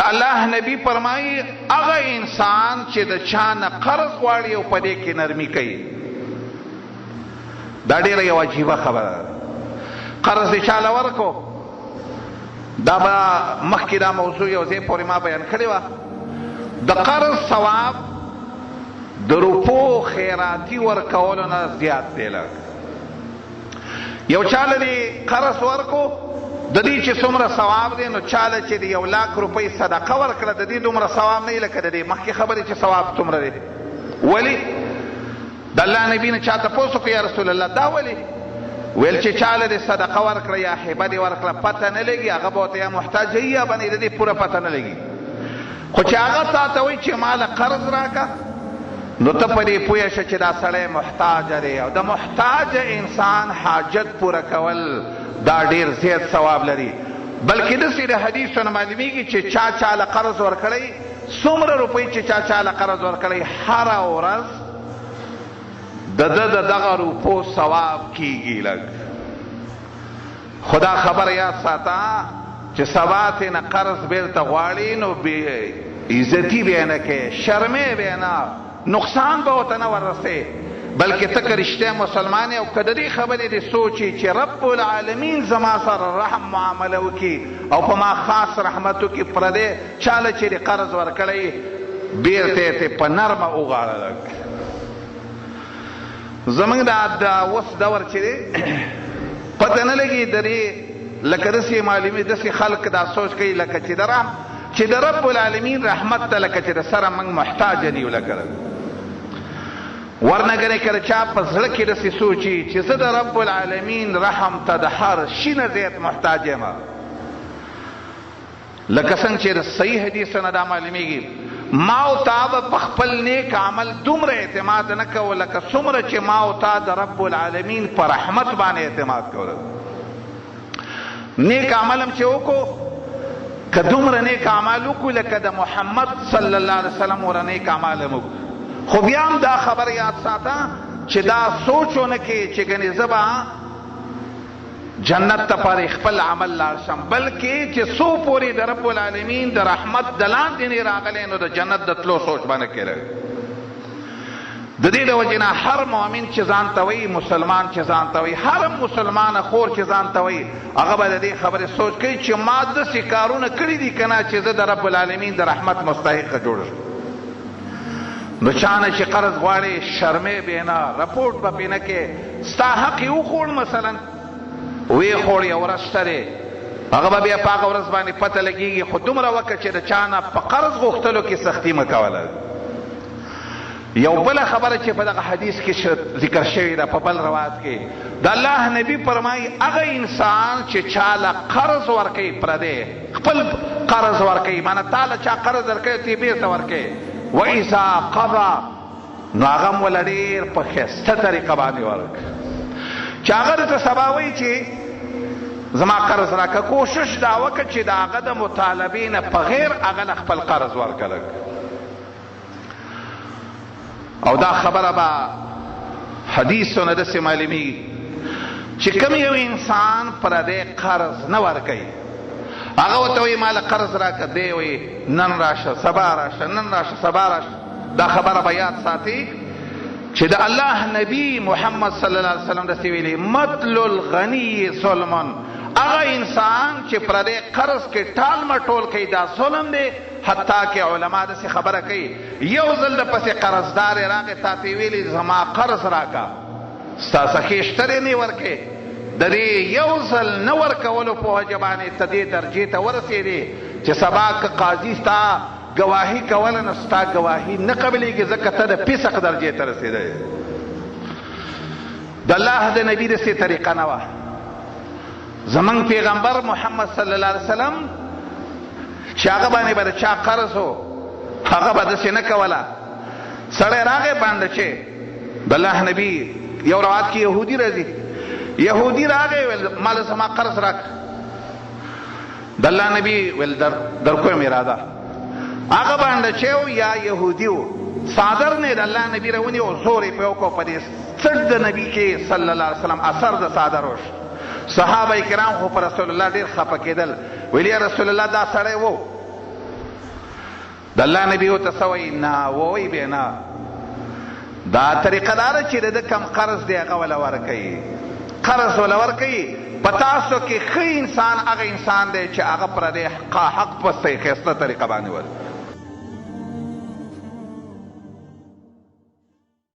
د الله نبی فرمایي هغه انسان چې د چا نه قرض غواړي او په دې کې نرمي کوي، دا ډېره یو عجیبه خبره ده. قرض یې چاله ورکو، دا به مخکې دا موضوع یو ځای پورې ما بیان کړې وه. د قرض ثواب د روپو خیراتي ورکولو نه زیات دی. لږ یو چاله دې قرض ورکو، د دې چې څومره ثواب دی، نو چاله چې د 1,00,000 روپۍ صدقه ورکړه د دې دومره ثواب نه وي لکه د دې مخکې خبرې چې ثواب څومره دی. ولې؟ د الله نبي نه چا تپوس وکړو یا رسول الله دا ولې؟ ویل چې چاله دې صدقه ورکړه یا هبه دې ورکړه پته نه لګي، هغه به ورته یا محتاج وي یا باندې د دې پوره پته نه لګي. خو چې هغه تا ته وایي چې ماله قرض راکړه، نو ته په دې پوه شه چې دا سړی محتاج دی، او د محتاج انسان حاجت پوره کول دا ډیر زیات ثواب لري. بلکې داسې د حدیثو نه معلومیږي چې چا چاله قرض ورکړی، څومره روپۍ چې چا چاله قرض ورکړی، هره ورځ د ده د دغه روپو ثواب کیږي. لږ خدا خبر یاد ساته چې سبا ترې نه قرض بیرته غواړي، نو عزتي به یې نه کوې، شرمې به یې نه، نقصان به ورته نه وررسې، بلکې ته که رښتیا مسلمان یې او که د دې خبرې دې سوچي چې رب العالمین زما سره رحم معامله وکړي او په ما خاص رحمت وکړي، پردی چاله چې دې قرض ورکړی بیرته یې په نرمه وغواړه. لږ زمونږ د اوس دور چې دی پته نه لګي د دې لکه داسې معلومي داسې خلک دا سوچ کوي لکه چې د رب العالمین رحمت ته لکه چې د سره موږ محتاج نه یو. لکه ورنه ګنې که د چا په زړه کې داسې سوچي چې زه د رب العالمین رحم ته د هر شي نه زیات محتاج یم، لکه څنګه چې د صحیح حدیث نه دا معلومیږي ما او تا به په خپل نیک عمل دومره اعتماد نه کوو لکه څومره چې ما او تا د رب العالمین په رحمت باندې اعتماد کوو. نیک عمل هم چې وکړو، که دومره نیک اعمال وکړو لکه د محمد صلی الله علیه وسلم ور نیک اعمال هم وکړو، خو بیا هم دا خبر یاد ساته چې دا سوچ ونه کې چې ګنې زه به جنت ته پر خپل عمل لاړ شم، بلکې چې څو پورې د رب العالمین د رحمت د لاندې نه راغلی نو د جنت د تلو سوچ باندې کړی. د دې د وجې نه هر مؤمن چې ځان ته وایي، مسلمان چې ځان ته وایي، هر مسلمانه خور چې ځان ته وایي، هغه به د دې خبرې سوچ کوي چې ما داسې کارونه کړي دي که نه چې زه د رب العالمین د رحمت مستحقه جوړ شم. نو چا نه چې قرض غواړې شرمې به نه، رپورټ به پې نه کې، ستا حق یې وخوړ مثلا وی خوړ یو ورځ شته دی، هغه به بیا په هغه ورځ باندې پته لګېږي، خو دومره وکړه چې د چا نه په قرض غوښتلو کې سختي مه کوله. یو بله خبره چې په دغه حدیث کې ذکر شوې ده په بل روایت کې، د الله نبی فرمایي هغه انسان چې چاله قرض ورکوي پردی، خپل قرض ورکوي، معنی تاله چا قرض ورکوي ته یې بېرته ورکوي، واذا قضا نو هغه م وله ډېر په ښایسته طریقه باندې ورکړي. چې هغه درته سبا وایي چې زما قرض راکړه، کوشش دا وکړه چې د هغه د مطالبې نه په غیر هغه له خپل قرض ورکړه. او دا خبره به حدیثو نه داسې معلومیږي چې کوم یو انسان پردی قرض نه ورکوي، هغه ورته وایي ما له قرض راکړه، دی وایي نن راشه سبا راشه، نن راشه سبا راشه. دا خبره به یاد ساتي چې د الله نبی محمد صلی الله علیه وسلم داسې ویلي مثل الغنی ظلمن، هغه انسان چې پردی قرض کې ټال مټول کوي دا ظلم دی. حتی که علما داسې خبره کوي یو ځل د پسې قرضدار یې راغی تا ته یې ویلي زما قرض راکړه، ستا څه ښې یې نه ورکې، د دې یو ځل نه ورکولو په وجه باندې ته دې درجې ته ورسېدې چې سبا که قاضي ستا گواهی کوله نو ستا گواهی نه قبلېږي، ځکه ته د فسق درجې ته رسېدی. د الله د نبي داسې طریقه نه وه. زمونږ پیغمبر محمد صلی الله علیه وسلم چې هغه باندې به د چا قرض و هغه به داسې نه کوله. سړی راغی باندې چې د الله نبي یو روایت کې یهودي راځي، یهودي راغی ویل مال زما قرض راکړه، د الله نبي ویل در کوم اراده، هغه باندې چې و یا یهودي و صادر نه د الله نبي راونی او زور یې پرې وکړو، په دې څټ د نبي کې صلی الله علیه وسلم اثر د صادر وشو. صحابه کرام خو پر رسول الله ډېر خفه کېدل، ویل یا رسول الله دا سړی و د الله نبی ورته څه وایي؟ نه. ووایي بیا نه. دا طریقه داره چې د کم قرض دی هغه وله ورکوي، قرض وله ورکوي. په تاسو کې ښه انسان هغه انسان دی چې هغه پردی حق په ښایسته طریقه باندې ورکوي.